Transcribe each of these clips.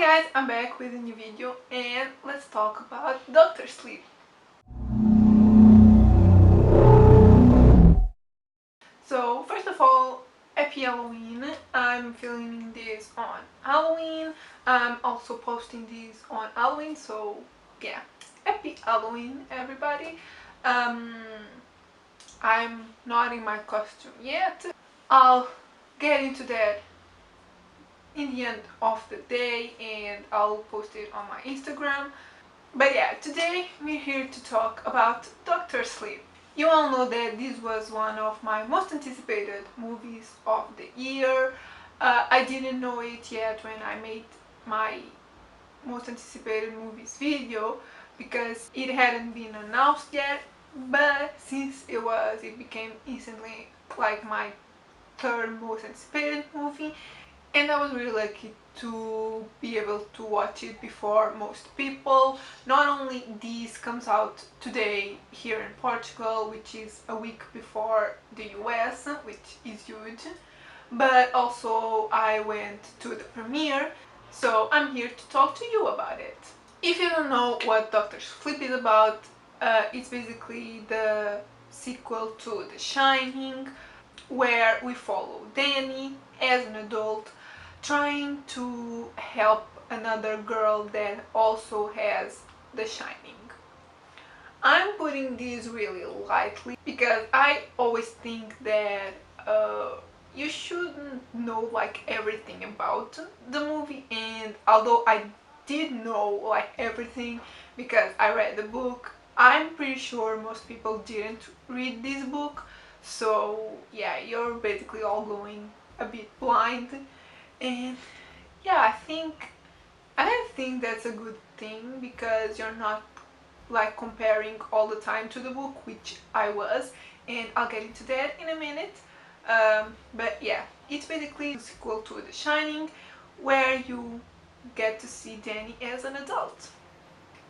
Hi guys, I'm back with a new video and let's talk about Doctor Sleep. So first of all, happy Halloween. I'm filming this on Halloween. I'm also posting this on Halloween, so yeah, happy Halloween everybody. Um, I'm not in my costume yet. I'll get into that in the end of the day and I'll post it on my Instagram. But yeah, today we're here to talk about Doctor Sleep. You all know that this was one of my most anticipated movies of the year. I didn't know it yet when I made my most anticipated movies video because it hadn't been announced yet, but since it became instantly like my third most anticipated movie, and I was really lucky to be able to watch it before most people. Not only this comes out today here in Portugal, which is a week before the US, which is huge, but also I went to the premiere, so I'm here to talk to you about it. If you don't know what Doctor Sleep is about, it's basically the sequel to The Shining, where we follow Danny as an adult trying to help another girl that also has The Shining. I'm putting this really lightly because I always think that you shouldn't know like everything about the movie, and although I did know like everything because I read the book, I'm pretty sure most people didn't read this book, so yeah, you're basically all going a bit blind. And yeah, I think that's a good thing because you're not like comparing all the time to the book, which I was, and I'll get into that in a minute. But yeah, it's basically a sequel to The Shining, where you get to see Danny as an adult.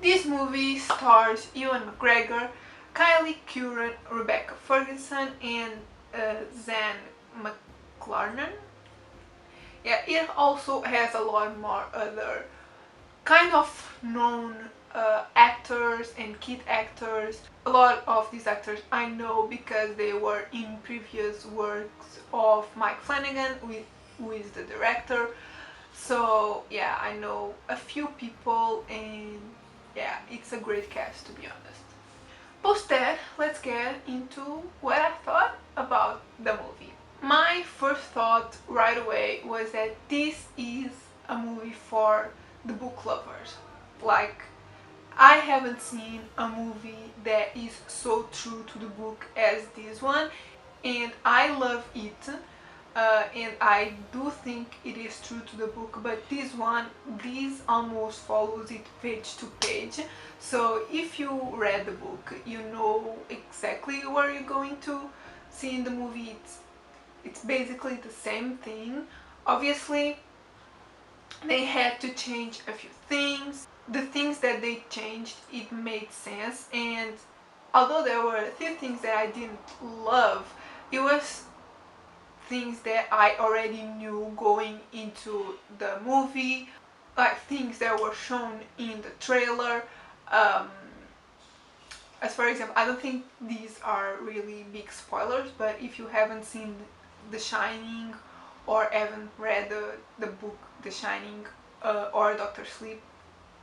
This movie stars Ewan McGregor, Kylie Curran, Rebecca Ferguson, and Zan McLarnon. Yeah, it also has a lot more other kind of known actors and kid actors. A lot of these actors I know because they were in previous works of Mike Flanagan, who is the director. So yeah, I know a few people, and yeah, it's a great cast to be honest. Post that, let's get into what I thought about the movie. My first thought right away was that this is a movie for the book lovers. Like, I haven't seen a movie that is so true to the book as this one, and I love it. And I do think it is true to the book, but this almost follows it page to page. So if you read the book, you know exactly where you're going to see in the movie. It's basically the same thing. Obviously, they had to change a few things. The things that they changed, it made sense, and although there were a few things that I didn't love, it was things that I already knew going into the movie, like things that were shown in the trailer. Um, as for example, I don't think these are really big spoilers, but if you haven't seen The Shining or haven't read the book The Shining or Doctor Sleep,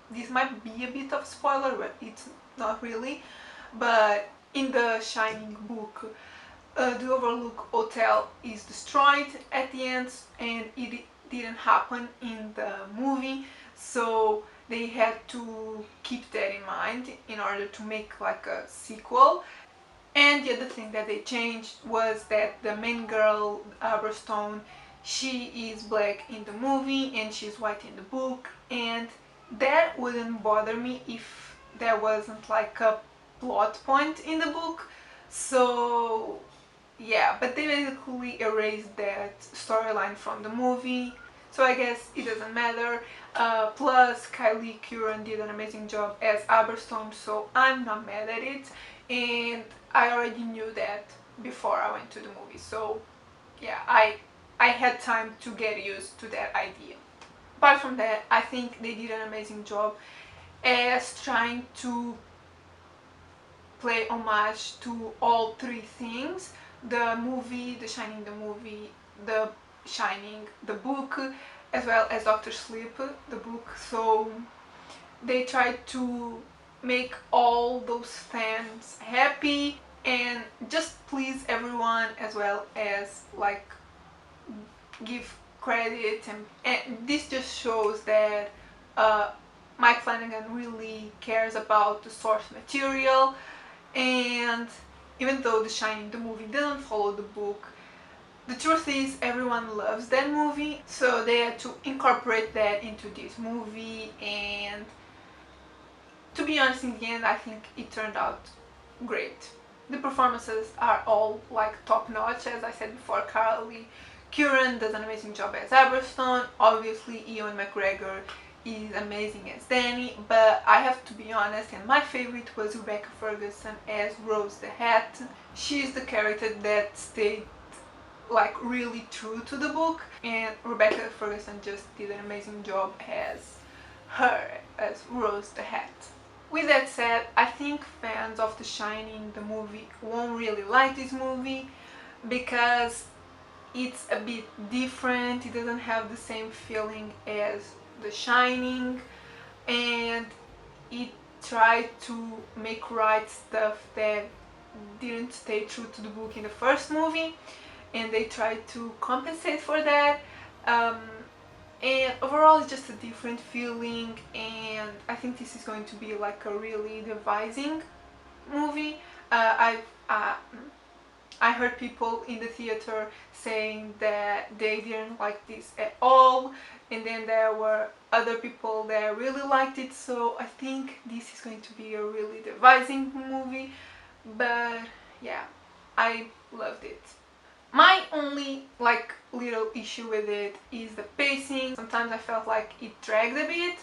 this might be a bit of spoiler, but it's not really. But in the Shining book, the Overlook Hotel is destroyed at the end, and it didn't happen in the movie, so they had to keep that in mind in order to make like a sequel. And the other thing that they changed was that the main girl, Aberstone, she is black in the movie and she's white in the book, and that wouldn't bother me if there wasn't like a plot point in the book. So yeah, but they basically erased that storyline from the movie, so I guess it doesn't matter. Plus, Kylie Curran did an amazing job as Aberstone, so I'm not mad at it, and I already knew that before I went to the movie, so yeah, I had time to get used to that idea. Apart from that, I think they did an amazing job as trying to play homage to all three things: the movie, The Shining, the movie, The Shining, the book, as well as Doctor Sleep, the book. So they tried to make all those fans happy and just please everyone, as well as like give credit, and this just shows that uh, Mike Flanagan really cares about the source material. And even though The Shining, the movie, didn't follow the book, the truth is everyone loves that movie, so they had to incorporate that into this movie. And to be honest, in the end, I think it turned out great. The performances are all like top notch. As I said before, Carly Curran does an amazing job as Aberstone. Obviously, Ewan McGregor is amazing as Danny, but I have to be honest, and my favorite was Rebecca Ferguson as Rose the Hat. She's the character that stayed like really true to the book, and Rebecca Ferguson just did an amazing job as her, as Rose the Hat. With that said, I think fans of The Shining, the movie, won't really like this movie because it's a bit different. It doesn't have the same feeling as The Shining, and it tried to make right stuff that didn't stay true to the book in the first movie, and they tried to compensate for that. And overall it's just a different feeling, and I think this is going to be like a really devising movie. I heard people in the theater saying that they didn't like this at all, and then there were other people that really liked it, so I think this is going to be a really devising movie. But yeah, I loved it. My only like little issue with it is the pacing. Sometimes I felt like it dragged a bit.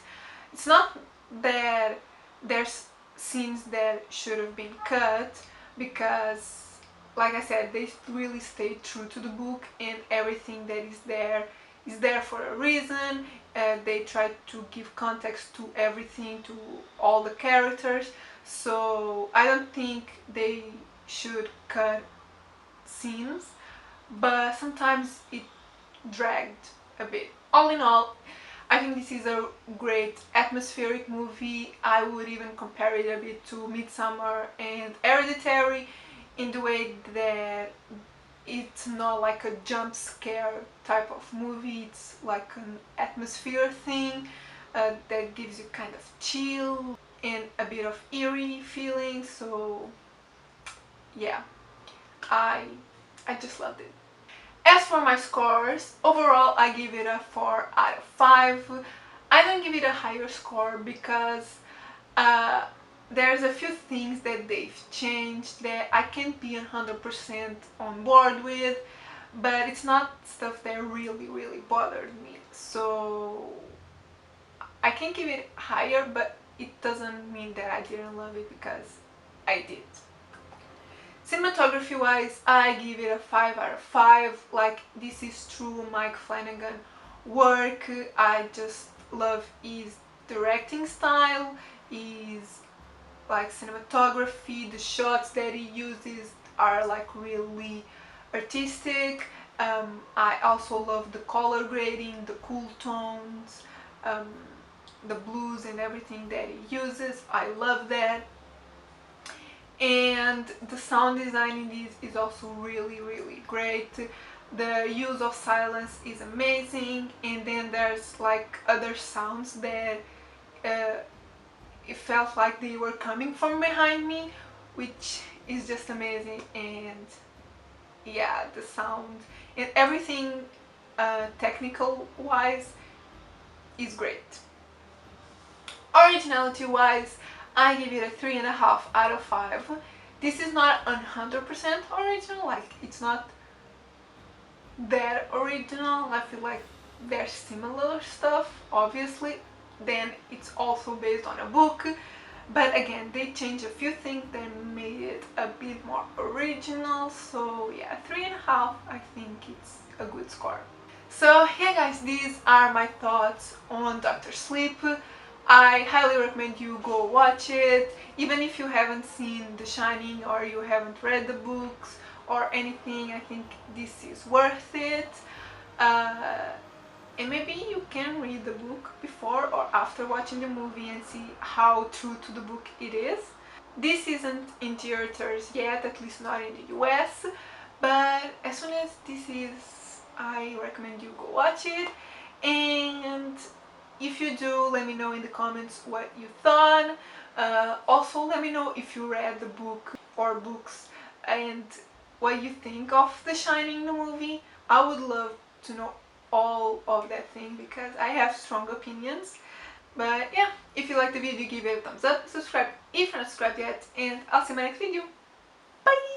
It's not that there's scenes that should have been cut, because like I said, they really stayed true to the book, and everything that is there for a reason. They tried to give context to everything, to all the characters, so I don't think they should cut scenes, but sometimes it dragged a bit. All in all, I think this is a great atmospheric movie. I would even compare it a bit to Midsummer and Hereditary in the way that it's not like a jump scare type of movie. It's like an atmosphere thing that gives you kind of chill and a bit of eerie feeling. So yeah, I just loved it. As for my scores, overall I give it a 4 out of 5. I don't give it a higher score because there's a few things that they've changed that I can't be 100% on board with, but it's not stuff that really bothered me. So I can give it higher, but it doesn't mean that I didn't love it, because I did. Cinematography wise, I give it a 5 out of 5. Like, this is true Mike Flanagan work. I just love his directing style, his like cinematography. The shots that he uses are like really artistic. I also love the color grading, the cool tones, the blues and everything that he uses. I love that. And the sound design in this is also really great. The use of silence is amazing, and then there's like other sounds that it felt like they were coming from behind me, which is just amazing. And yeah, the sound and everything technical wise is great. Originality wise, I give it a 3.5 out of 5. This is not 100% original, like it's not that original. I feel like there's similar stuff, obviously. Then it's also based on a book, but again, they changed a few things that made it a bit more original. So yeah, 3.5, I think it's a good score. So yeah guys, these are my thoughts on Doctor Sleep. I highly recommend you go watch it, even if you haven't seen The Shining or you haven't read the books or anything. I think this is worth it. Uh, and maybe you can read the book before or after watching the movie and see how true to the book it is. This isn't in theaters yet, at least not in the US, but as soon as this is, I recommend you go watch it. And if you do, let me know in the comments what you thought. Also, let me know if you read the book or books and what you think of The Shining, the movie. I would love to know all of that thing because I have strong opinions. But yeah, if you liked the video, give it a thumbs up, subscribe if you're not subscribed yet, and I'll see you in my next video. Bye!